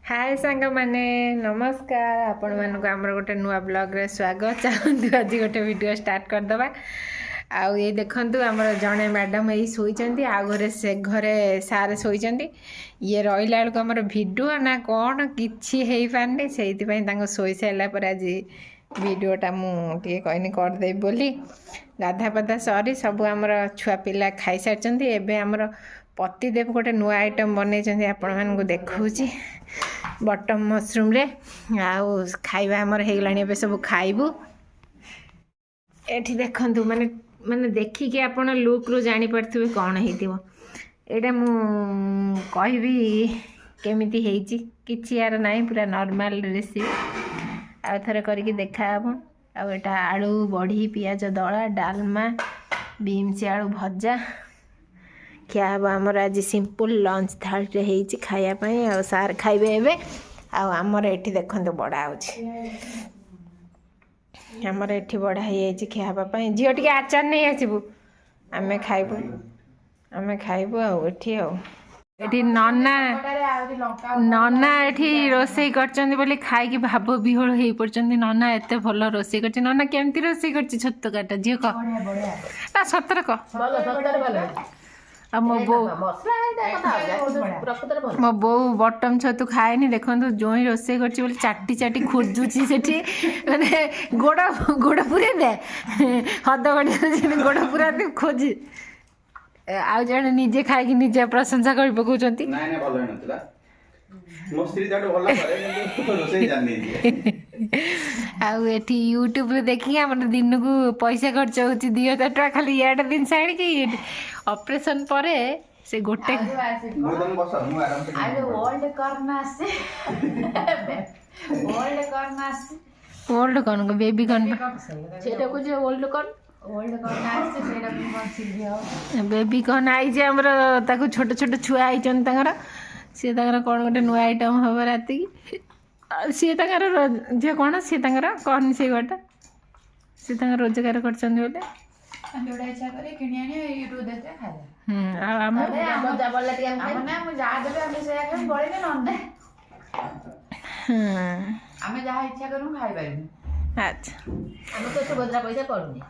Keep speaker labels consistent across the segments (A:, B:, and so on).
A: हाय सांग माने नमस्कार आपण मानक आमर गोटे नुआ ब्लॉग रे स्वागत चाहतु आज गोटे वीडियो स्टार्ट कर दबा आउ ये देखंतु हमर जणे मैडम एई सोइचंती आ घरे से घरे सारे सोइचंती ये रहिला को हमर वीडियो ना कोन किछि हेई पानी सेति पई तांको सोइ सैला पर आज वीडियोटा मु टिके कहनी कर दे बोली गाधा पदा सरी सब हमर छुआ पिला खाई सारचंती एबे हमर पतिदेव गोटे नुआ आइटम बनई आपण मानक देखौची बटम मशरूम रे आउ खाइबा हमर हे गलानी एबे सब खाइबू एठी देखंतु माने माने देखि के आपण लुक रो जानि पड़थिबे कोन हेतिबो एटा मु कहबी केमिति हेची किछि यार नाही पूरा नॉर्मल रेसिपी आ थरे करके देखाबो आ एटा आलू बड़ी पियाज दळा डालमा बीन्स आलू भजा क्या हम आमर आज सिंपल लंच थाली हेची खाया पई आ सार खाइबे एबे आ आमर एठी देखंतु बडा होची आमर एठी बडा हेची खाया पई जियो टिके आचार नै आसीबू आमे खाइबू आ एठी आ एठी नन्ना नन्ना एठी रोसई करचंदी बोली खाई की भाबो बिहोळ हेई पड़चंदी नन्ना एते भलो रोसई करची नन्ना केमती रोसई करची छत्तो काटा जियो क ना सतर क भलो मो बो बटम छतु खाएनी देखो जो ही रोसे कर चाटी चाटी खोजुची से माने गोड़ गोड़ पूरे दे हद गड़ी गोड़ पूरा खोजी आ जड़े निजे खाई निजे प्रशंसा कर पकाउछंती आउ एठी यूट्यूब रे देखी हम दिन को पैसा खर्च होची 2000 टका खाली याड दिन साइड की ऑपरेशन परे से गोटे ओल्ड कौन बेबी कौन सेटा को जे ओल्ड कौन बेबी कौन आई जे हमर ताको छोट छोट छुआ आई चन तांगर से तांगर कौन गोटे नुआ आइटम हबो राती सी तांगर जे कौन सी तांगर कौन से गोटा सी तांगर रोजगार करचन बोले जोड़ा इच्छा करे किनी आनी यूट्यूब देते खाया आ हम मजा बोलला टिया हम ना हम जा देबे हम से आके बळे ने नंदे हमें जहा इच्छा करू खाइ पाइबे अच्छा हम तो सुभद्रा पैसा पड़ुनी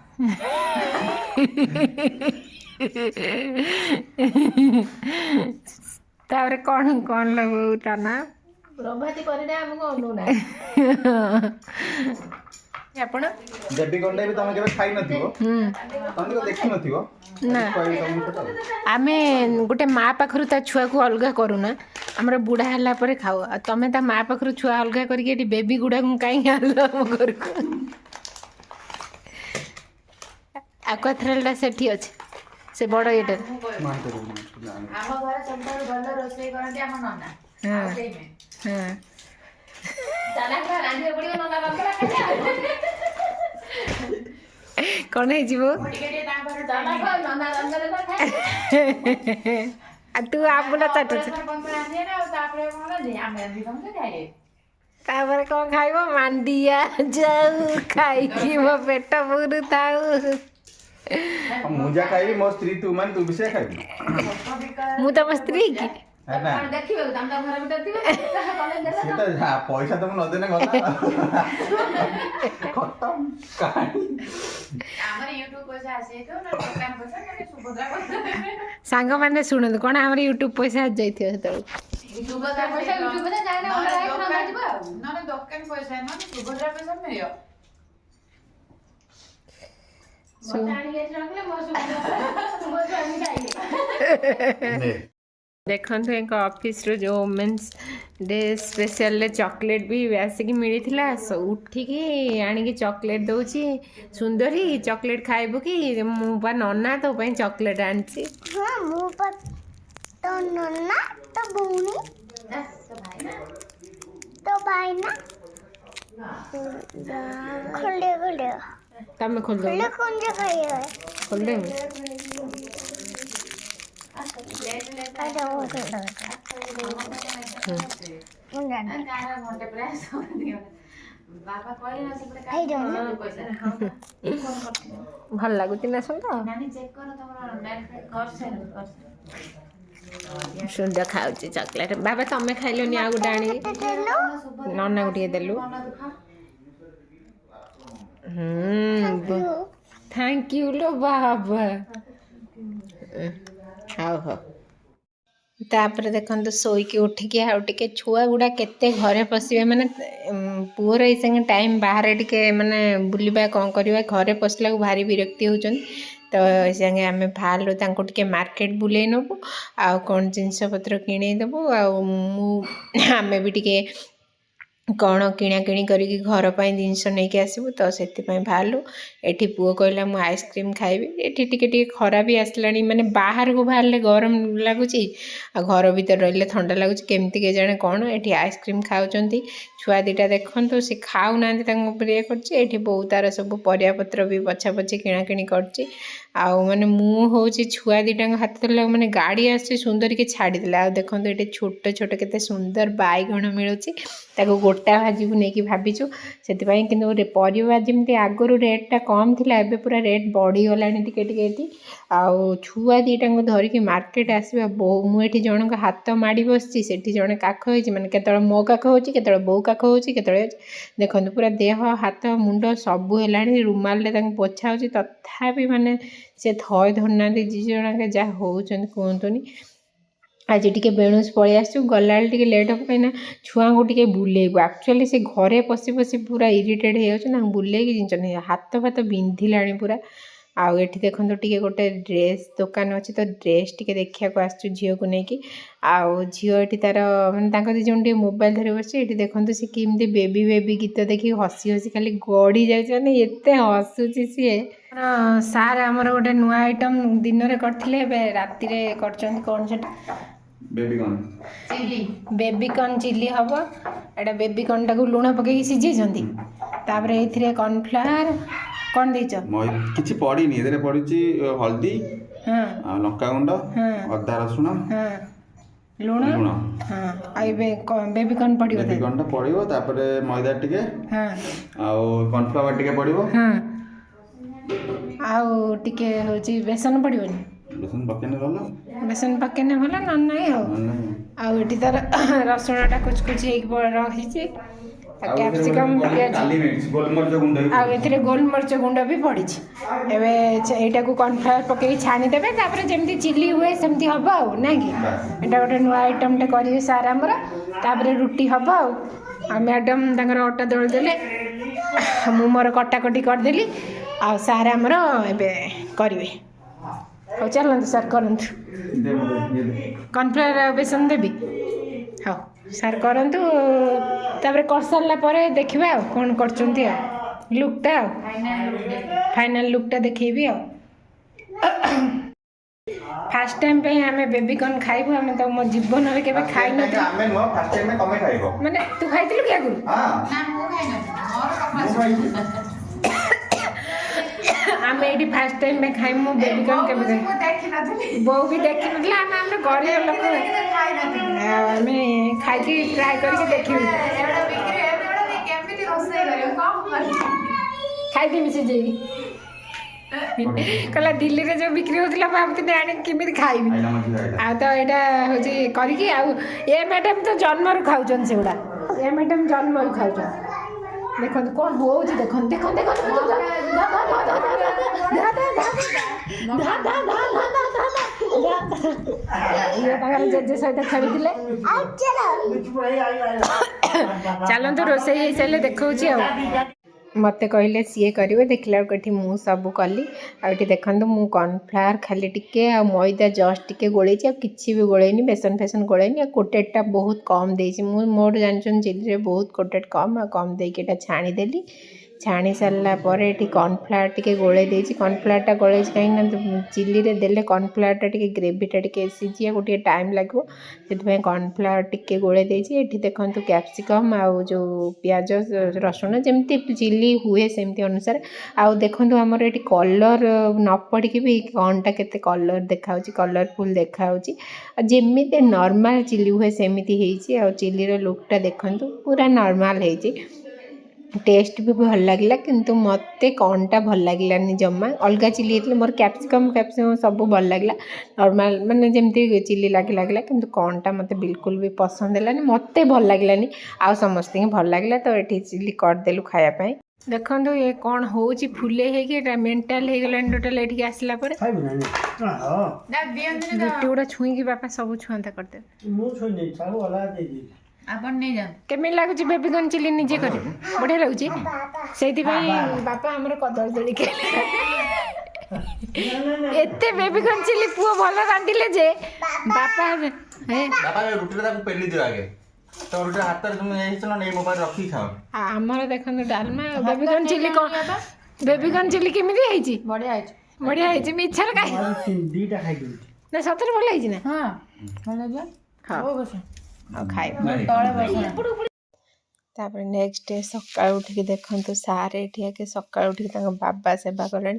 A: तारे कौन कौन लगो ताना प्रभाती करे हमको अनु ना आपण जबी कोंडे भी तमे केबे खाइ नथिबो तमे को देखि नथिबो ना आमे गोटे माँ पाखरु ता छुआ को अलगा करू ना हमरा बुढ़ा हला परे खाओ आ तमे ता माँ पाखरु छुआ अलगा करके एटी बेबी गुडा को काई हलो हम कर आ कथरलडा सेठी अछि से बड़ एटा हम घर सबटा भलो रोसई करंती हम नना हां हां दादा का रांधे पड़ियो नना रंतरा खाजा कौन है जीवो तू आप बोला तापर कौन खाइबो मांडिया जाऊ खाई की मो पेट पूरु थाउ
B: मुजा खाइबी मो स्त्री तू मान तू विषय खाइबी
A: मु त स्त्री की
B: अपन देखिबे हम त घर भीतर थिबे से त पैसा तुम न देने गला खत्म कहानी
A: हमर YouTube पैसा आसे तो ना दुकान पैसा ना सुभद्रा पैसा सांग माने सुनन कोन हमर YouTube पैसा आ जाइथियो हेतौ सुभद्रा पैसा YouTube पे जाय ना लाइक ना जाइबो ना दुकान पैसा ना सुभद्रा पैसा मिलियो बताणी के रखले मो सुभद्रा आनी खाइले देखते एक ऑफिस रो जो वुमेन्स डे स्पेशल चॉकलेट भी आसिक मिलता उठिकी आनिकी चॉकलेट दौची सुंदरी चॉकलेट खाइबू कि मुझे नना तो चॉकलेट आनी
C: तो नन्ना तो भौनी तो भाई ना खोल दे
A: तब खोल दो
C: कौन से खाइए
A: खोल दे
C: ada orang
A: भल लगुच ना सुन ସୁନ୍ଦର ଖାଉଛି ଚକୋଲେଟ୍। ବାବା ତମେ ଖାଇଲନି ଆଉ ଗୋଟେ ଆଣିକି ନନାକୁ ଟିକେ ଦେଲୁ। ଥ୍ୟାଙ୍କ ୟୁ ଲୋ ବାବା। ହଉ ହଉ। ତାପରେ ଦେଖନ୍ତୁ ଶୋଇକି ଉଠିକି ଆଉ ଟିକେ ଛୁଆ ଗୁଡ଼ା କେତେ ଘରେ ପଶିବେ ମାନେ ପୁଅର ଏଇ ସାଙ୍ଗେ ଟାଇମ୍ ବାହାରେ ଟିକେ ମାନେ ବୁଲିବା କ'ଣ କରିବା ଘରେ ପଶିଲାକୁ ଭାରି ବିରକ୍ତି ହେଉଛନ୍ତି। ତ ଏ ସାଙ୍ଗେ ଆମେ ବାହାରିଲୁ ତାଙ୍କୁ ଟିକେ ମାର୍କେଟ ବୁଲେଇ ନେବୁ ଆଉ କ'ଣ ଜିନିଷପତ୍ର କିଣେଇ ଦେବୁ ଆଉ ଆମେ ବି ଟିକେ କ'ଣ କିଣାକିଣି କରିକି ଘର ପାଇଁ ଜିନିଷ ନେଇକି ଆସିବୁ। ତ ସେଥିପାଇଁ ବାହାରିଲୁ। ଏଠି ପୁଅ କହିଲା ମୁଁ ଆଇସ୍କ୍ରିମ୍ ଖାଇବି। ଏଠି ଟିକେ ଟିକେ ଖରା ବି ଆସିଲାଣି ମାନେ ବାହାରକୁ ବାହାରିଲେ ଗରମ ଲାଗୁଛି ଆଉ ଘର ଭିତରେ ରହିଲେ ଥଣ୍ଡା ଲାଗୁଛି କେମିତି କେଜାଣେ କ'ଣ। ଏଠି ଆଇସ୍କ୍ରିମ୍ ଖାଉଛନ୍ତି ଛୁଆ ଦୁଇଟା ଦେଖନ୍ତୁ ସେ ଖାଉନାହାନ୍ତି ତାଙ୍କୁ ପ୍ରିୟ କରୁଛି। ଏଠି ବୋଉ ତାର ସବୁ ପରିବାପତ୍ର ବି ପଛାପଛି କିଣାକିଣି କରୁଛି। ଆଉ ମାନେ ମୁଁ ହେଉଛି ଛୁଆ ଦୁଇଟାଙ୍କ ହାତ ଧରିଲା ମାନେ ଗାଡ଼ି ଆସୁଛି ସୁନ୍ଦରୀକି ଛାଡ଼ିଦେଲା। ଆଉ ଦେଖନ୍ତୁ ଏଠି ଛୋଟ ଛୋଟ କେତେ ସୁନ୍ଦର ବାଇଗଣ ମିଳୁଛି ତାକୁ ଗୋଟା ଭାଜିବୁ ନେଇକି ଭାବିଛୁ। ସେଥିପାଇଁ କିନ୍ତୁ ପରିବା ଯେମିତି ଆଗରୁ ରେଟ୍ଟା କମ୍ ଥିଲା ଏବେ ପୁରା ରେଟ୍ ବଢ଼ିଗଲାଣି ଟିକେ ଟିକେ ଏଠି। ଆଉ ଛୁଆ ଦୁଇଟାଙ୍କୁ ଧରିକି ମାର୍କେଟ ଆସିବା ମୁଁ ଏଠି ଜଣଙ୍କ ହାତ ମାଡ଼ି ବସିଛି ସେଠି ଜଣେ କାଖ ହେଇଛି ମାନେ କେତେବେଳେ ମୋ କାଖ ହେଉଛି କେତେବେଳେ ବୋଉ କାଖ ହେଉଛି କେତେବେଳେ ଦେଖନ୍ତୁ ପୁରା ଦେହ ହାତ ମୁଣ୍ଡ ସବୁ ହେଲାଣି। ରୁମାଲରେ ତାଙ୍କୁ ପୋଛା ହେଉଛି ତଥାପି ମାନେ ସେ ଥୟ ଧରୁନାହାନ୍ତି ଦୁଇ ଜଣଙ୍କ ଯାହା ହେଉଛନ୍ତି କୁହନ୍ତୁନି। ଆଜି ଟିକେ ବେଣୁସ ପଳେଇ ଆସିଛୁ ଗଲାବେଳେ ଟିକେ ଲେଟ୍ ହେବ କାହିଁକିନା ଛୁଆଙ୍କୁ ଟିକେ ବୁଲେଇବୁ। ଆକ୍ଚୁଆଲି ସେ ଘରେ ପଶି ପଶି ପୁରା ଇରିଟେଡ଼ ହେଇଯାଉଛି ନା ବୁଲେଇକି ଜିନିଷ ନେଇ ହାତ ଫାତ ବିନ୍ଧିଲାଣି ପୁରା। ଆଉ ଏଠି ଦେଖନ୍ତୁ ଟିକେ ଗୋଟେ ଡ୍ରେସ୍ ଦୋକାନ ଅଛି ତ ଡ୍ରେସ୍ ଟିକେ ଦେଖିବାକୁ ଆସିଛୁ ଝିଅକୁ ନେଇକି। ଆଉ ଝିଅ ଏଠି ତାର ମାନେ ତାଙ୍କ ଦୁଇ ଜଣ ଟିକେ ମୋବାଇଲ ଧରି ବସିଛି। ଏଠି ଦେଖନ୍ତୁ ସେ କେମିତି ବେବି ବେବି ଗୀତ ଦେଖିକି ହସି ହସି ଖାଲି ଗଡ଼ି ଯାଉଛି ମାନେ ଏତେ ହସୁଛି ସିଏ। ସାର୍ ଆମର ଗୋଟେ ନୂଆ ଆଇଟମ୍ ଦିନରେ କରିଥିଲେ ଏବେ ରାତିରେ କରିଛନ୍ତି କ'ଣ ସେଟା ବେବିକର୍ନ ଚିଲି ହେବ। ଏଇଟା ବେବିକର୍ନଟାକୁ ଲୁଣ ପକେଇକି ସିଝେଇଛନ୍ତି ତାପରେ ଏଇଥିରେ କର୍ଣ୍ଣଫ୍ଲାୱାର କ'ଣ ଦେଇଛ
B: କିଛି ପଡ଼ିନି ଏଥିରେ ପଡ଼ିଛି ହଳଦୀ ଆଉ ଲଙ୍କାଗୁଣ୍ଡ ଅଦା ରସୁଣ
A: ଲୁଣ ହଁ ଆଉ ଏବେ ବେବିକର୍ନ ପଡ଼ିବ
B: ବେବିକର୍ନଟା ପଡ଼ିବ ତାପରେ ମଇଦା ଟିକେ ଆଉ କର୍ଣ୍ଣଫ୍ଲାୱାର ଟିକେ ପଡ଼ିବ
A: ଆଉ ଟିକେ ହେଉଛି ବେସନ ପଡ଼ିବନି
B: ବେସନ ପକେଇଲେ ଭଲ
A: ନହେଲେ ନାହିଁ ଆଉ ଏଠି ତାର ରସୁଣଟା କୁଚକୁଚି ହେଇକି ରହିଛି କ୍ୟାପ୍ସିକମ୍ ପିଆଜ ଆଉ ଏଥିରେ ଗୋଲମରିଚ ଗୁଣ୍ଡ ବି ପଡ଼ିଛି। ଏବେ ଏଇଟାକୁ କର୍ଣ୍ଣଫ୍ଲାୱାର ପକେଇକି ଛାଣିଦେବେ ତାପରେ ଯେମିତି ଚିଲି ହୁଏ ସେମିତି ହେବ ଆଉ ନାଇଁ କି। ଏଇଟା ଗୋଟେ ନୂଆ ଆଇଟମ୍ଟେ କରିବେ ସାର୍ ଆମର। ତାପରେ ରୁଟି ହେବ ଆଉ ମ୍ୟାଡ଼ାମ୍ ତାଙ୍କର ଅଟା ଦଳି ଦେଲେ ମୁଁ ମୋର କଟାକଟି କରିଦେଲି ଆଉ ସାର୍ ଆମର ଏବେ କରିବେ। ହଉ ଚାଲନ୍ତୁ ସାର୍ କରନ୍ତୁ। କର୍ଣ୍ଣଫ୍ଲାୱାର ଆଉ ବେସନ ଦେବି ହଉ ସାର୍ କରନ୍ତୁ ତାପରେ କରିସାରିଲା ପରେ ଦେଖିବା ଆଉ କ'ଣ କରୁଛନ୍ତି ଆଉ ଲୁକ୍ଟା ଆଉ ଫାଇନାଲ୍ ଲୁକ୍ଟା ଦେଖେଇବି ଆଉ। ଫାର୍ଷ୍ଟ ଟାଇମ୍ ପାଇଁ ଆମେ ବେବିକର୍ନ ଖାଇବୁ। ଆମେ ତ ମୋ ଜୀବନରେ କେବେ ଖାଇନଥିଲୁ। ମାନେ ତୁ ଖାଇଥିଲୁ କି ଆଗରୁ? ଆମେ ଏଇଠି ଫାର୍ଷ୍ଟ ଟାଇମ୍ ପାଇଁ ଖାଇବୁ। ମୁଁ ବେବିକର୍ନ କେବେ ବୋଉ ବି ଦେଖିନଥିଲା। ଆମେ ଗରିବ ଲୋକ ଆମେ ଖାଇକି ଟ୍ରାଏ କରିକି ଦେଖିବୁ। ଖାଇଦେବି ସିଝେଇକି କହିଲା ଦିଲ୍ଲୀରେ ଯେଉଁ ବିକ୍ରି ହେଉଥିଲା ଭାବୁଥିଲି ଆଣିକି କେମିତି ଖାଇବି। ଆଉ ତ ଏଇଟା ହେଉଛି କରିକି ଆଉ ଏ ମ୍ୟାଡ଼ାମ୍ ତ ଜନ୍ମରୁ ଖାଉଛନ୍ତି ସେଗୁଡ଼ା। ଏ ମ୍ୟାଡ଼ାମ୍ ଜନ୍ମରୁ ଖାଉଛନ୍ତି। ଦେଖନ୍ତୁ କ'ଣ ହେଉଛି ଦେଖନ୍ତୁ ଦେଖନ୍ତୁ ଇଏ ତାଙ୍କର ଜେଜେ ସହିତ ଖେଳିଥିଲେ। ଚାଲନ୍ତୁ ରୋଷେଇ ହେଇସାରିଲେ ଦେଖାଉଛି ଆଉ। ମୋତେ କହିଲେ ସିଏ କରିବେ ଦେଖିଲା ବେଳକୁ ଏଠି ମୁଁ ସବୁ କଲି। ଆଉ ଏଠି ଦେଖନ୍ତୁ ମୁଁ କର୍ଣ୍ଣଫ୍ଲାୱାର ଖାଲି ଟିକେ ଆଉ ମଇଦା ଜଷ୍ଟ ଟିକେ ଗୋଳେଇଛି ଆଉ କିଛି ବି ଗୋଳେଇନି ବେସନ ଫେସନ ଗୋଳେଇନି। ଆଉ କୋଟେଡ଼ଟା ବହୁତ କମ୍ ଦେଇଛି ମୁଁ ମୋର ଜାଣିଛନ୍ତି ଚିଲିରେ ବହୁତ କୋଟେଡ଼ କମ୍ ଆଉ କମ୍ ଦେଇକି ଏଇଟା ଛାଣିଦେଲି। ଛାଣି ସାରିଲା ପରେ ଏଠି କର୍ଣ୍ଣଫ୍ଲାୱାର ଟିକେ ଗୋଳେଇ ଦେଇଛି। କର୍ଣ୍ଣଫ୍ଲାୱାରଟା ଗୋଳେଇଛି କାହିଁକିନା ଚିଲିରେ ଦେଲେ କର୍ଣ୍ଣଫ୍ଲାୱାରଟା ଟିକେ ଗ୍ରେଭିଟା ଟିକେ ସିଝିବାକୁ ଟିକେ ଟାଇମ୍ ଲାଗିବ ସେଥିପାଇଁ କର୍ଣ୍ଣଫ୍ଲାୱାର ଟିକେ ଗୋଳେଇ ଦେଇଛି। ଏଠି ଦେଖନ୍ତୁ କ୍ୟାପ୍ସିକମ୍ ଆଉ ଯେଉଁ ପିଆଜ ରସୁଣ ଯେମିତି ଚିଲି ହୁଏ ସେମିତି ଅନୁସାରେ। ଆଉ ଦେଖନ୍ତୁ ଆମର ଏଠି କଲର୍ ନ ପଡ଼ିକି ବି କ'ଣଟା କେତେ କଲର୍ ଦେଖାହେଉଛି କଲର୍ଫୁଲ୍ ଦେଖାହେଉଛି। ଆଉ ଯେମିତି ନର୍ମାଲ୍ ଚିଲି ହୁଏ ସେମିତି ହେଇଛି। ଆଉ ଚିଲିର ଲୁକ୍ଟା ଦେଖନ୍ତୁ ପୁରା ନର୍ମାଲ୍ ହେଇଛି। टेस्ट भी भल लगे किंतु मत कौनटा भल लगे जमा अलग चिली मोर कैप्सिकम सब भल लगे नॉर्मल माने जमती चिली लगे किंतु कौनटा मत बिल्कुल भी पसंद है मत भल लगे आ समस्त भल लगे तो ये चिली करदेलु खायापाई देखो ये कौन हो फुले है मेंटाल हो गला टोटाल ये आसला गोटे गुड़ा छुई बापा सब छुआंता करदे केमी लगुच बेबीकॉर्न चिली निजे कर बढ़िया लगुच से बापा आमर कदल दड़ी एते बेबीकॉर्न चिली पुओ भल रांधिले जे बापा
B: बाबा रुटी ता पेली दियो आगे तो रुटी हाथ रे तुम एही चलो नै मोबाइल रखी खाओ
A: आमर देखन डालमा बेबीकॉर्न चिली को बेबीकॉर्न चिली केमिति हेची बढ़िया हेची मिछर काई
D: दीटा खाइ दउ
A: ना सतर भल हेची ना
E: हां भल जे
A: हां
E: ओ बस
A: खाई
E: तळे बस
A: तापर नेक्स्ट डे सकाळ उठिक देखंतु सारे एठी के सकाळ उठिक तांग बाबा सेवा कलेनी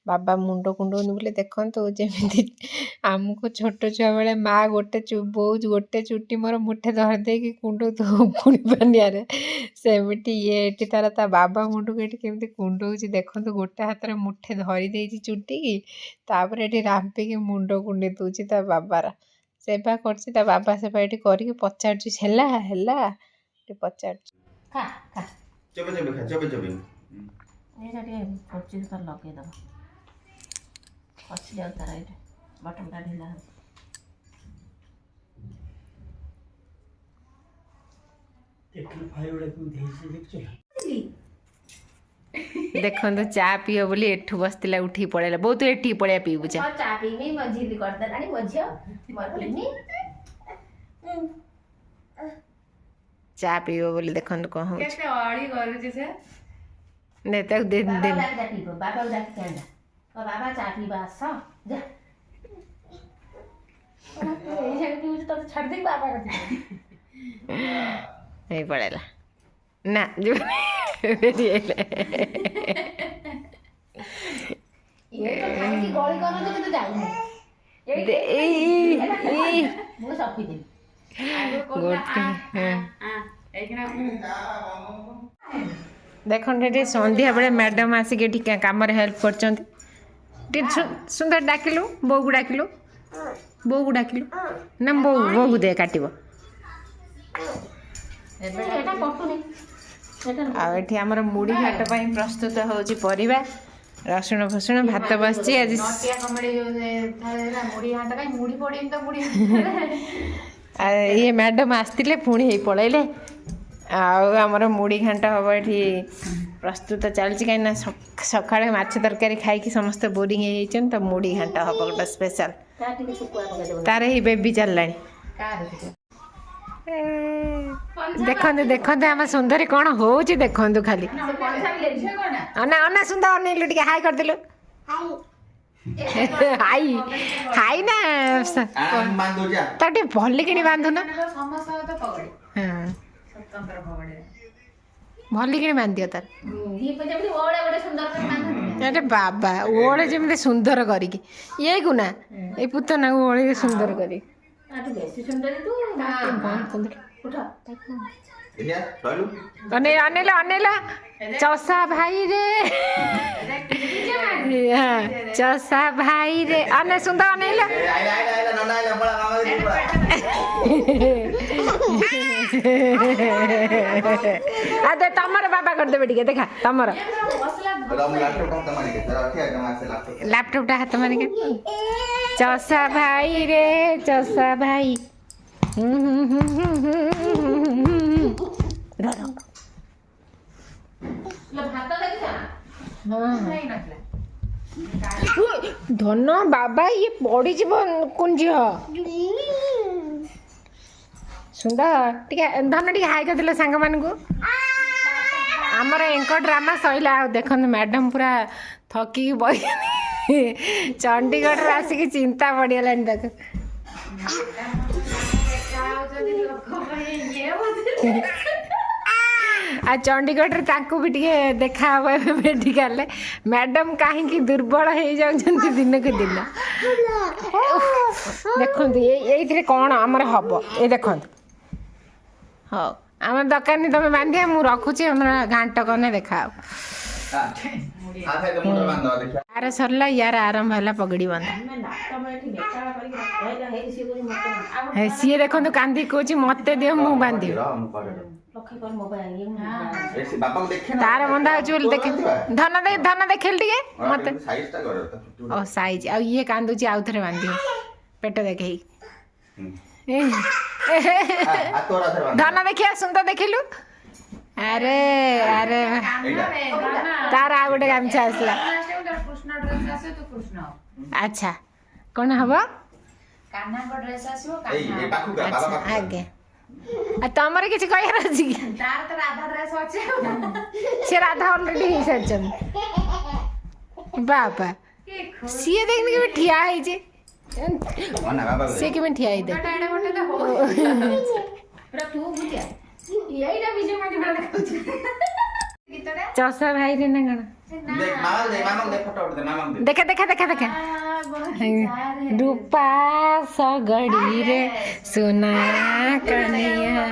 A: बाबा मुंड कुंडोनी बोले देखंतु जेमिति आमको छोट छुआ बेले माँ गोटे बहुत गोटे चुटी मोर मुठे धर दे कि कुंडो तो पुणी पानिया रे सेमिति ये एठी तार ता बाबा मुंड को एठी केमिति कुंडोची देखंतु गोटे हाथ रे मुठे धरी देची चुटी की तापर एठी रांपी के मुंड कुंडी दोची ता बाबारा सेवा करछि ता बाबा सेवा एठी करी के पचारछि हेला हेला एठी पचारछि
E: खा खा
B: चबे चबे खा चबे चबे
E: ये जाटे पच्चीस कर लगे दबा अच्छी जाता राइट बटन का ढीला
D: एकल फाइवडा को देसी देखछ
A: देखो चा पियो बोली एठू बसतिला उठी पड़ेला बहुत एठी पड़िया पीबू चा
E: चा पी में मझिली कर दे रानी मझियो मरनी
A: चा पियो बोली देखो कौन हो
E: केते अड़ी करू जे से
A: ने तक दे दे
E: बाबा उदा के आंदा और बाबा चा पी बास जा ये जगह तू तो छड़ दे बाबा का
A: नहीं पड़ेला ना जो
E: ये तो खाई की गोली करो जे तो जाऊ
A: दे ई
E: मु सब पी दे
A: देखो संध्या बेले मैडम आसिक कम हेल्प कर सुंदर डाकिलु बो को डाकिलु बो को डाकिलु ना बो बो को दे काटिबो
E: एटा पटुनी
A: आठी आमर मुड़ी घाट पर प्रस्तुत होची परिबा रसुण फसुण भात बसची आज
E: नटिया कमड़ी मुड़ी हाट का मुड़ी पड़ी तो मुड़ी
A: ये मैडम आसते पुणी ही पलैले आमर मुड़ी घाट हम ये प्रस्तुत चलती कहीं सका माछ तरकारी खाई समस्त बोरिंग हो तो मुड़ी घाट हम गोटे स्पेशल तार ही बेबी चलला देखते देखते आम सुंदरी कौन हो देखु खाली अना सुंदर अनेलु टे हाई करदेलु हाई हाई ना तो भल कि बांधु ना भल कि बांध तार अरे बाबा ओले जमी सुंदर करी ये को ना ये पुतना को ओले सुंदर करी अनेला अनेला चौसा भाई रे चौसा भाई रे अने सुंदर अनेला अरे तमर बाबा कर देबे टिके देखा तमर लैपटॉप हाथ मार के चौसा भाई रे चौसा भाई धन बाबा ये पड़ी कुंज सुंदर टिके धन टिके हाई कर सांग मान को आमर एंकर ड्रामा सैला देख मैडम पूरा थकी बही चंडीगढ़ आसिक चिंता पड़गला देख आ चंडीगढ़ भी टे देखा मेडिकल मैडम कहीं दुर्बल हो जाती दिन को दिन देखते ये कौन आमर हम ये देखते ହଉ ଆମର ଦରକାର ନାହିଁ ତମେ ବାନ୍ଧିବା ମୁଁ ରଖୁଛି ଆମର ଘାଣ୍ଟ କନେ ଦେଖାଅ ଆର ସରିଲା ୟାର ଆରମ୍ଭ ହେଲା ପଗଡ଼ି ବନ୍ଧା ସିଏ ଦେଖନ୍ତୁ କାନ୍ଦି କହୁଛି ମତେ ଦିଅ ମୁଁ ବାନ୍ଧିବି ତାର ବନ୍ଧା ହଉଛି ବୋଲି ଦେଖେ ଧନ ଦେଖେଲି ଟିକେ ମତେ ଓ ସାଇଜ ଆଉ ଇଏ କାନ୍ଦୁଛି ଆଉ ଥରେ ବାନ୍ଧିବ ପେଟ ଦେଖେଇ ଧନ ଦେଖି ଆସୁନ ଦେଖିଲୁ ଆରେ ଆରେ ତାର ଆଉ ଗୋଟେ ଗାମଛା ଆସିଲା ଆଚ୍ଛା କଣ ହବ ଆଚ୍ଛା ଆଜ୍ଞା ଆଉ ତମର କିଛି କହିବାର ଅଛି କି ସେ ରାଧା ଅଲରେଡି ହେଇସାରିଛନ୍ତି ବାବା ସିଏ ଦେଖିନି କେବେ ଠିଆ ହେଇଛି ସିଏ କେବେ ଠିଆ ହେଇದೆ ଚଷା ଭାଇରେ ନା କଣ ଦେଖା ଦେଖା ଦେଖା ଦେଖା ରୂପା ସଗଡ଼ିରେ ସୁନା କନିଆ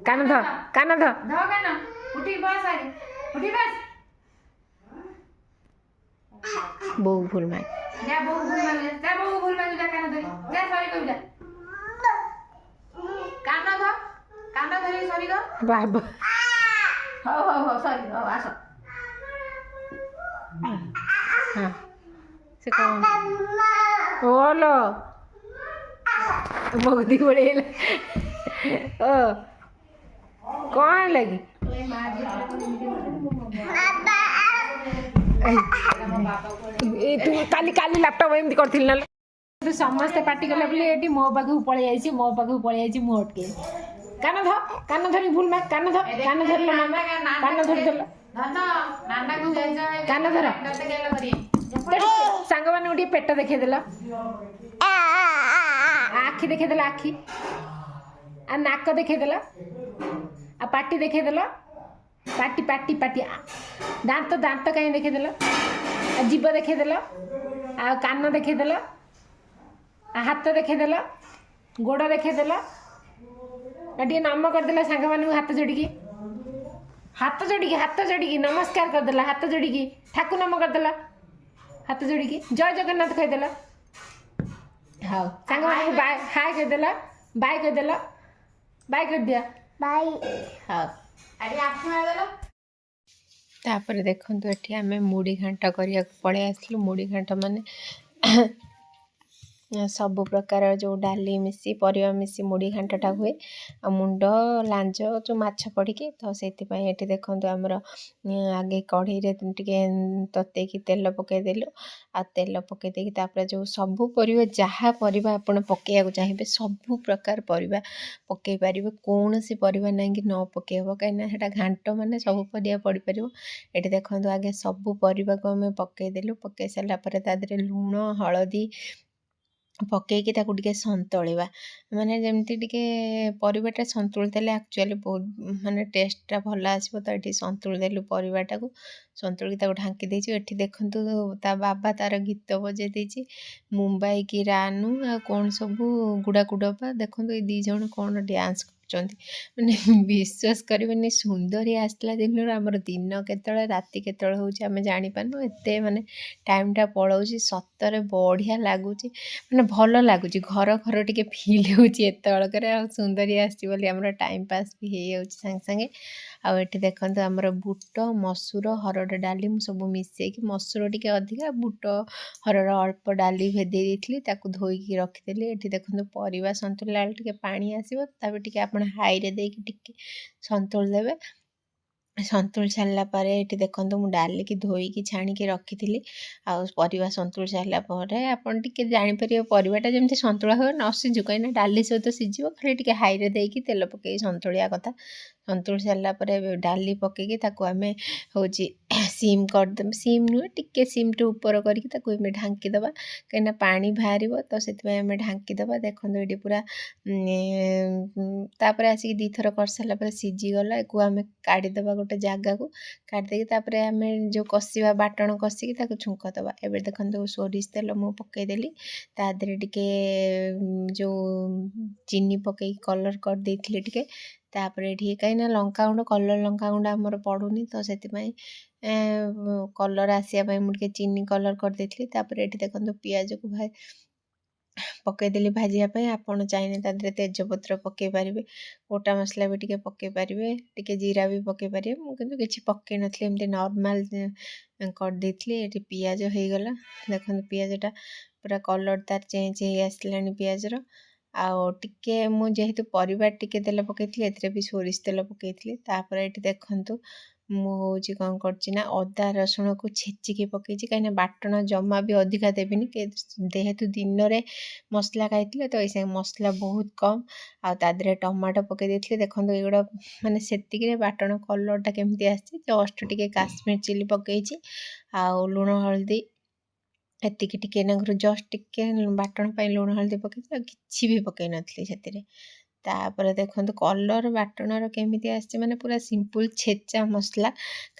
A: କାନ ଧ କାନ ଧ ବୋଉ ଭୁଲ ମାଇ ବାବା ସେ କଣ ଓଲୋ ମୋଦି ଗୋଳେଇଲା ଓ କଣ ହେଲା କି ତୁ କାଲି କାଲି ଲାପଟପ୍ ଏମିତି କରିଥିଲି ନା ତୁ ସମସ୍ତେ ପାଟି କଲେ ବୋଲି ଏଠି ମୋ ପାଖକୁ ପଳେଇ ଯାଇଛି ମୁଁ ଅଟକେଇ କାନ ଧରି ଭୁଲ ମା କାନ ଧରିଲ ମାମା କାନ ଧରିଦେଲ କାନ ଧର ସାଙ୍ଗମାନଙ୍କୁ ଟିକେ ପେଟ ଦେଖେଇଦେଲ ଆଖି ଦେଖେଇଦେଲ ଆଖି ଆଉ ନାକ ଦେଖେଇଦେଲ ଆଉ ପାଟି ଦେଖେଇଦେଲ ପାଟି ପାଟି ପାଟି ଦାନ୍ତ ଦାନ୍ତ କାହିଁ ଦେଖେଇଦେଲ ଆଉ ଜିଭ ଦେଖେଇଦେଲ ଆଉ କାନ ଦେଖେଇଦେଲ ଆଉ ହାତ ଦେଖେଇଦେଲ ଗୋଡ଼ ଦେଖେଇଦେଲ ଆଉ ଟିକେ ନମ କରିଦେଲ ସାଙ୍ଗମାନଙ୍କୁ ହାତ ଯୋଡ଼ିକି ନମସ୍କାର କରିଦେଲା ହାତ ଯୋଡ଼ିକି ଠାକୁର ନମ କରିଦେଲା ହାତ ଯୋଡ଼ିକି ଜୟ ଜଗନ୍ନାଥ କହିଦେଲ ହଉ ସାଙ୍ଗମାନଙ୍କୁ ହାଇ କହିଦେଲ ବାଇ କହିଦେଲ ବାଇ କରିଦିଅ
C: ବାଇ
A: ହଉ ତାପରେ ଦେଖନ୍ତୁ ଏଠି ଆମେ ମୁଢ଼ି ଘାଣ୍ଟ କରିବାକୁ ପଳେଇ ଆସିଲୁ ମୁଢ଼ି ଘାଣ୍ଟ ମାନେ ସବୁ ପ୍ରକାର ଯେଉଁ ଡାଲି ମିଶି ପରିବା ମିଶି ମୁଢ଼ି ଘାଣ୍ଟଟା ହୁଏ ଆଉ ମୁଣ୍ଡ ଲାଞ୍ଜ ଯେଉଁ ମାଛ ପଡ଼ିକି ତ ସେଇଥିପାଇଁ ଏଠି ଦେଖନ୍ତୁ ଆମର ଆଗେ କଢ଼େଇରେ ଟିକେ ତତେଇକି ତେଲ ପକାଇଦେଲୁ ଆଉ ତେଲ ପକାଇ ଦେଇକି ତାପରେ ଯେଉଁ ସବୁ ପରିବା ଯାହା ପରିବା ଆପଣ ପକାଇବାକୁ ଚାହିଁବେ ସବୁ ପ୍ରକାର ପରିବା ପକାଇ ପାରିବେ କୌଣସି ପରିବା ନାଇଁକି ନ ପକାଇ ହେବ କାହିଁକିନା ସେଇଟା ଘାଣ୍ଟ ମାନେ ସବୁ ପରିବା ପଡ଼ିପାରିବ ଏଠି ଦେଖନ୍ତୁ ଆଗେ ସବୁ ପରିବାକୁ ଆମେ ପକାଇଦେଲୁ ପକାଇ ସାରିଲା ପରେ ତା ଦେହରେ ଲୁଣ ହଳଦୀ ପକାଇକି ତାକୁ ଟିକେ ସନ୍ତୁଳିବା ମାନେ ଯେମିତି ଟିକେ ପରିବାଟା ସନ୍ତୁଳି ଦେଲେ ଆକ୍ଚୁଆଲି ବହୁତ ମାନେ ଟେଷ୍ଟଟା ଭଲ ଆସିବ ତ ଏଠି ସନ୍ତୁଳି ଦେଲୁ ପରିବାଟାକୁ ସନ୍ତୁଳିକି ତାକୁ ଢାଙ୍କି ଦେଇଛୁ ଏଠି ଦେଖନ୍ତୁ ତା ବାବା ତାର ଗୀତ ବଜେଇ ଦେଇଛି ମୁମ୍ବାଇ କି ରାନୁ ଆଉ କ'ଣ ସବୁ ଗୁଡ଼ାକୁ ଡବା ଦେଖନ୍ତୁ ଏଇ 2 ଜଣ କ'ଣ ଡ୍ୟାନ୍ସ କରୁଛନ୍ତି ମାନେ ବିଶ୍ୱାସ କରିବେନି ସୁନ୍ଦରୀ ଆସିଲା ଦିନରୁ ଆମର ଦିନ କେତେବେଳେ ରାତି କେତେବେଳେ ହେଉଛି ଆମେ ଜାଣିପାରୁନୁ ଏତେ ମାନେ ଟାଇମ୍ଟା ପଳାଉଛି ସତରେ ବଢ଼ିଆ ଲାଗୁଛି ମାନେ ଭଲ ଲାଗୁଛି ଘର ଟିକେ ଫିଲ୍ ହେଉଛି ଏତେବେଳକରେ ଆଉ ସୁନ୍ଦରୀ ଆସିଛି ବୋଲି ଆମର ଟାଇମ୍ ପାସ୍ ବି ହେଇଯାଉଛି ସାଙ୍ଗେ ସାଙ୍ଗେ ଆଉ ଏଠି ଦେଖନ୍ତୁ ଆମର ବୁଟ ମସୁର ହରଡ଼ ଡାଲି ମୁଁ ସବୁ ମିଶେଇକି ମସୁର ଟିକେ ଅଧିକା ବୁଟ ହରଡ଼ ଅଳ୍ପ ଡାଲି ଭେଦେଇ ଦେଇଥିଲି ତାକୁ ଧୋଇକି ରଖିଦେଲି ଏଠି ଦେଖନ୍ତୁ ପରିବା ସନ୍ତୁଳିଲା ବେଳେ ଟିକେ ପାଣି ଆସିବ ତାପରେ ଟିକେ ଆପଣ ହାଇରେ ଦେଇକି ଟିକେ ସନ୍ତୁଳି ଦେବେ ସନ୍ତୁଳି ସାରିଲା ପରେ ଏଠି ଦେଖନ୍ତୁ ମୁଁ ଡାଲିକି ଧୋଇକି ଛାଣିକି ରଖିଥିଲି ଆଉ ପରିବା ସନ୍ତୁଳି ସାରିଲା ପରେ ଆପଣ ଟିକେ ଜାଣିପାରିବେ ପରିବାଟା ଯେମିତି ସନ୍ତୁଳା ହୁଏ ନ ସିଝୁ କାହିଁକିନା ଡାଲି ସହିତ ସିଝିବ ଖାଲି ଟିକେ ହାଇରେ ଦେଇକି ତେଲ ପକେଇକି ସନ୍ତୁଳିବା କଥା ସନ୍ତୁଳି ସାରିଲା ପରେ ଡାଲି ପକେଇକି ତାକୁ ଆମେ ହେଉଛି ସିମ୍ କରିଦେବା, ସିମ୍ ନୁହେଁ ଟିକେ ସିମ୍ଠୁ ଉପର କରିକି ତାକୁ ଆମେ ଢାଙ୍କି ଦେବା, କାହିଁକିନା ପାଣି ବାହାରିବ ତ ସେଥିପାଇଁ ଆମେ ଢାଙ୍କି ଦେବା। ଦେଖନ୍ତୁ ଏଠି ପୁରା ତାପରେ ଆସିକି ଦୁଇଥର କରିସାରିଲା ପରେ ସିଝିଗଲା, ଏକୁ ଆମେ କାଢ଼ିଦେବା ଗୋଟେ ଜାଗାକୁ, କାଢ଼ିଦେଇକି ତାପରେ ଆମେ ଯେଉଁ କଷିବା ବାଟଣ କଷିକି ତାକୁ ଛୁଙ୍କ ଦେବା। ଏବେ ଦେଖନ୍ତୁ ସୋରିଷ ତେଲ ମୁଁ ପକେଇଦେଲି, ତା ଦେହରେ ଟିକେ ଯେଉଁ ଚିନି ପକେଇକି କଲର୍ କରିଦେଇଥିଲି ଟିକେ, ତାପରେ ଏଠି କାହିଁକିନା ଲଙ୍କାଗୁଣ୍ଡ କଲର୍ ଲଙ୍କାଗୁଣ୍ଡ ଆମର ପଡ଼ୁନି ତ ସେଥିପାଇଁ କଲର୍ ଆସିବା ପାଇଁ ମୁଁ ଟିକେ ଚିନି କଲର୍ କରିଦେଇଥିଲି। ତାପରେ ଏଠି ଦେଖନ୍ତୁ ପିଆଜକୁ ପକେଇଦେଲି ଭାଜିବା ପାଇଁ, ଆପଣ ଚାହିଁଲେ ତା ଦେହରେ ତେଜପତ୍ର ପକେଇ ପାରିବେ, ଗୋଟା ମସଲା ବି ଟିକେ ପକେଇ ପାରିବେ, ଟିକେ ଜିରା ବି ପକେଇ ପାରିବେ। ମୁଁ କିନ୍ତୁ କିଛି ପକେଇ ନଥିଲି, ଏମିତି ନର୍ମାଲ୍ କରିଦେଇଥିଲି। ଏଠି ପିଆଜ ହେଇଗଲା, ଦେଖନ୍ତୁ ପିଆଜଟା ପୁରା କଲର୍ ତାର ଚେଞ୍ଜ ହେଇ ଆସିଲାଣି ପିଆଜର। ଆଉ ଟିକେ ମୁଁ ଯେହେତୁ ପରିବା ଟିକେ ତେଲ ପକେଇଥିଲି, ଏଥିରେ ବି ସୋରିଷ ତେଲ ପକେଇଥିଲି। ତାପରେ ଏଠି ଦେଖନ୍ତୁ ମୁଁ ହେଉଛି କ'ଣ କରୁଛି ନା ଅଦା ରସୁଣକୁ ଛେଚିକି ପକେଇଛି, କାହିଁକିନା ବାଟଣ ଜମା ବି ଅଧିକା ଦେବିନି, ଯେହେତୁ ଦିନରେ ମସଲା ଖାଇଥିଲେ ତ ଏଇ ସାଙ୍ଗେ ମସଲା ବହୁତ କମ୍। ଆଉ ତା ଦେହରେ ଟମାଟୋ ପକେଇ ଦେଇଥିଲି, ଦେଖନ୍ତୁ ଏଇଗୁଡ଼ା ମାନେ ସେତିକିରେ ବାଟଣ କଲର୍ଟା କେମିତି ଆସିଛି। ଜଷ୍ଟ ଟିକେ କାଶ୍ମୀର ଚିଲି ପକେଇଛି, ଆଉ ଲୁଣ ହଳଦୀ ଏତିକି ଟିକେ ନାଗୁରୁ ଜଷ୍ଟ ଟିକେ ବାଟଣ ପାଇଁ ଲୁଣ ହଳଦୀ ପକେଇଛି, ଆଉ କିଛି ବି ପକେଇ ନଥିଲି ସେଥିରେ। ତାପରେ ଦେଖନ୍ତୁ କଲର୍ ବାଟଣର କେମିତି ଆସିଛି, ମାନେ ପୁରା ସିମ୍ପୁଲ୍ ଛେଚା ମସଲା,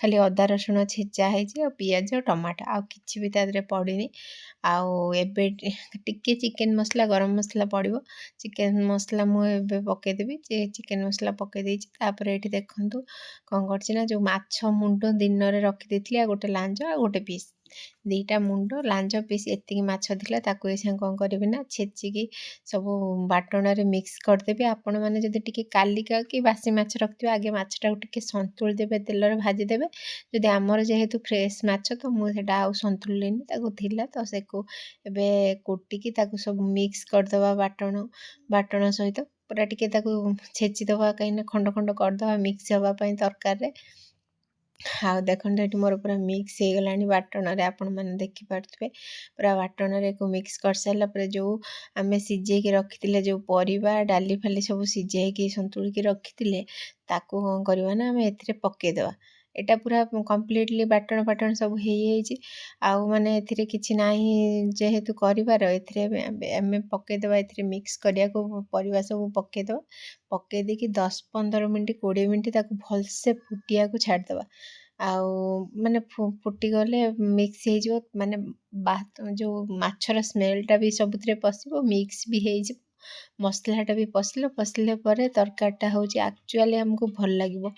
A: ଖାଲି ଅଦା ରସୁଣ ଛେଚା ହେଇଛି, ଆଉ ପିଆଜ ଟମାଟୋ, ଆଉ କିଛି ବି ତା ଦେହରେ ପଡ଼ିନି। ଆଉ ଏବେ ଟିକେ ଚିକେନ୍ ମସଲା ଗରମ ମସଲା ପଡ଼ିବ, ଚିକେନ୍ ମସଲା ମୁଁ ଏବେ ପକେଇଦେବି, ଚିକେନ୍ ମସଲା ପକେଇ ଦେଇଛି। ତାପରେ ଏଠି ଦେଖନ୍ତୁ କ'ଣ କରିଛି ନା ଯେଉଁ ମାଛ ମୁଣ୍ଡ ଦିନରେ ରଖିଦେଇଥିଲି, ଆଉ ଗୋଟେ ଲାଞ୍ଜ ଆଉ ଗୋଟେ ପିସ୍, ଦୁଇଟା ମୁଣ୍ଡ ଲାଞ୍ଜ ପିସ୍ ଏତିକି ମାଛ ଥିଲା, ତାକୁ ଏ ସାଙ୍ଗେ କ'ଣ କରିବି ନା ଛେଚିକି ସବୁ ବାଟଣରେ ମିକ୍ସ କରିଦେବି। ଆପଣମାନେ ଯଦି ଟିକେ କାଲିକା କି ବାସି ମାଛ ରଖିଥିବେ, ଆଗେ ମାଛଟାକୁ ଟିକେ ସନ୍ତୁଳି ଦେବେ, ତେଲରେ ଭାଜିଦେବେ। ଯଦି ଆମର ଯେହେତୁ ଫ୍ରେଶ୍ ମାଛ ତ ମୁଁ ସେଇଟା ଆଉ ସନ୍ତୁଳିନି, ତାକୁ ଥିଲା ତ ସେକୁ ଏବେ କୁଟିକି ତାକୁ ସବୁ ମିକ୍ସ କରିଦେବା ବାଟଣ ସହିତ, ପୁରା ଟିକେ ତାକୁ ଛେଚିଦେବା, କାହିଁକିନା ଖଣ୍ଡ ଖଣ୍ଡ କରିଦେବା ମିକ୍ସ ହେବା ପାଇଁ ତରକାରୀରେ। ଆଉ ଦେଖନ୍ତୁ ଏଠି ମୋର ପୁରା ମିକ୍ସ ହେଇଗଲାଣି ବାଟଣରେ, ଆପଣମାନେ ଦେଖିପାରୁଥିବେ। ପୁରା ବାଟଣରେ ଏକୁ ମିକ୍ସ କରିସାରିଲା ପରେ ଯେଉଁ ଆମେ ସିଝେଇକି ରଖିଥିଲେ, ଯେଉଁ ପରିବା ଡାଲି ଫାଲି ସବୁ ସିଝେଇକି ସନ୍ତୁଳିକି ରଖିଥିଲେ, ତାକୁ କ'ଣ କରିବା ନା ଆମେ ଏଥିରେ ପକେଇଦେବା। ଏଇଟା ପୁରା କମ୍ପ୍ଲିଟଲି ବାଟଣ ଫାଟଣ ସବୁ ହେଇଯାଇଛି, ଆଉ ମାନେ ଏଥିରେ କିଛି ନାହିଁ ଯେହେତୁ କରିବାର, ଏଥିରେ ଆମେ ପକେଇଦେବା, ଏଥିରେ ମିକ୍ସ କରିବାକୁ ପରିବା ସବୁ ପକେଇଦେବା। ପକେଇ ଦେଇକି 10-15 ମିନିଟ୍ 20 ମିନିଟ୍ ତାକୁ ଭଲସେ ଫୁଟିବାକୁ ଛାଡ଼ିଦେବା। ଆଉ ମାନେ ଫୁଟିଗଲେ ମିକ୍ସ ହେଇଯିବ, ମାନେ ଯେଉଁ ମାଛର ସ୍ମେଲ୍ଟା ବି ସବୁଥିରେ ପଶିବ, ମିକ୍ସ ବି ହେଇଯିବ, ମସଲାଟା ବି ପଶିଲା ପରେ ତରକାରୀଟା ହେଉଛି ଆକ୍ଚୁଆଲି ଆମକୁ ଭଲ ଲାଗିବ।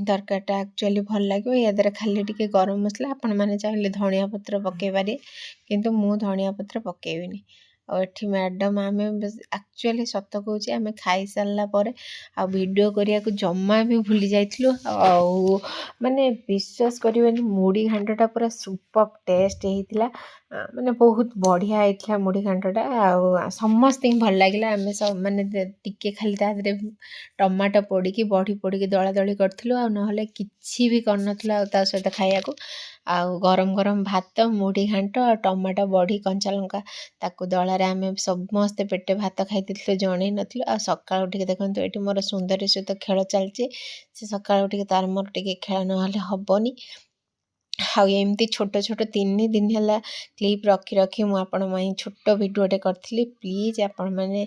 A: ତରକାରୀଟା ଆକ୍ଚୁଆଲି ଭଲ ଲାଗିବ। ୟା ଦ୍ୱାରା ଖାଲି ଟିକେ ଗରମ ମସଲା, ଆପଣମାନେ ଚାହିଁଲେ ଧଣିଆ ପତ୍ର ପକେଇ ପାରିବେ, କିନ୍ତୁ ମୁଁ ଧଣିଆ ପତ୍ର ପକେଇବିନି। ଆଉ ଏଠି ମ୍ୟାଡ଼ାମ୍ ଆମେ ଆକ୍ଚୁଆଲି ସତ କହୁଛି, ଆମେ ଖାଇସାରିଲା ପରେ ଆଉ ଭିଡ଼ିଓ କରିବାକୁ ଜମା ବି ଭୁଲି ଯାଇଥିଲୁ। ଆଉ ମାନେ ବିଶ୍ୱାସ କରିବେନି, ମୁଢ଼ି ଘାଣ୍ଟଟା ପୁରା ସୁପର୍ ଟେଷ୍ଟ ହେଇଥିଲା, ମାନେ ବହୁତ ବଢ଼ିଆ ହେଇଥିଲା ମୁଢ଼ି ଘାଣ୍ଟଟା। ଆଉ ସମସ୍ତଙ୍କୁ ଭଲ ଲାଗିଲା। ଆମେ ମାନେ ଟିକେ ଖାଲି ତା ଦେହରେ ଟମାଟୋ ପୋଡ଼ିକି ବଢ଼ି ପୋଡ଼ିକି ଦଳାଦଳି କରିଥିଲୁ, ଆଉ ନହେଲେ କିଛି ବି କରିନଥିଲୁ ଆଉ ତା ସହିତ ଖାଇବାକୁ। ଆଉ ଗରମ ଗରମ ଭାତ, ମୁଢ଼ି ଘାଣ୍ଟ, ଆଉ ଟମାଟୋ ବଢ଼ି କଞ୍ଚା ଲଙ୍କା, ତାକୁ ଦଳାରେ ଆମେ ସମସ୍ତେ ପେଟେ ଭାତ ଖାଇ ଦେଇଥିଲୁ, ଜଣେଇ ନଥିଲୁ। ଆଉ ସକାଳୁ ଉଠିକି ଦେଖନ୍ତୁ ଏଠି ମୋର ସୁନ୍ଦରୀ ସହିତ ଖେଳ ଚାଲିଛି, ସେ ସକାଳୁ ଉଠିକି ତାର ମୋର ଟିକେ ଖେଳ ନହେଲେ ହେବନି। ଆଉ ଏମିତି ଛୋଟ 3 ଦିନ ହେଲା କ୍ଲିପ୍ ରଖି ମୁଁ ଆପଣଙ୍କ ପାଇଁ ଛୋଟ ଭିଡ଼ିଓଟେ କରିଥିଲି। ପ୍ଲିଜ୍ ଆପଣମାନେ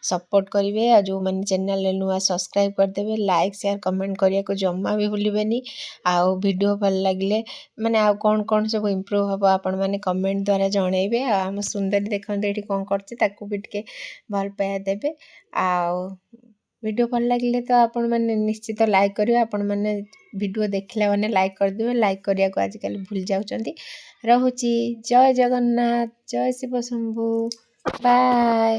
A: ସପୋର୍ଟ କରିବେ, ଆଉ ଯେଉଁମାନେ ଚ୍ୟାନେଲରେ ନୂଆ ସବସ୍କ୍ରାଇବ୍ କରିଦେବେ, ଲାଇକ୍ ସେୟାର କମେଣ୍ଟ କରିବାକୁ ଜମା ବି ଭୁଲିବେନି। ଆଉ ଭିଡ଼ିଓ ଭଲ ଲାଗିଲେ ମାନେ ଆଉ କ'ଣ ସବୁ ଇମ୍ପ୍ରୁଭ୍ ହେବ ଆପଣମାନେ କମେଣ୍ଟ ଦ୍ୱାରା ଜଣେଇବେ। ଆଉ ଆମ ସୁନ୍ଦରୀ ଦେଖନ୍ତୁ ଏଠି କ'ଣ କରୁଛି, ତାକୁ ବି ଟିକେ ଭଲ ପାଇବା ଦେବେ। ଆଉ ଭିଡ଼ିଓ ଭଲ ଲାଗିଲେ ତ ଆପଣମାନେ ନିଶ୍ଚିତ ଲାଇକ୍ କରିବେ। ଆପଣମାନେ ଭିଡ଼ିଓ ଦେଖିଲା ମାନେ ଲାଇକ୍ କରିଦେବେ, ଲାଇକ୍ କରିବାକୁ ଆଜିକାଲି ଭୁଲି ଯାଉଛନ୍ତି। ରହୁଛି, ଜୟ ଜଗନ୍ନାଥ, ଜୟ ଶିବ ଶମ୍ଭୁ, ବାଏ।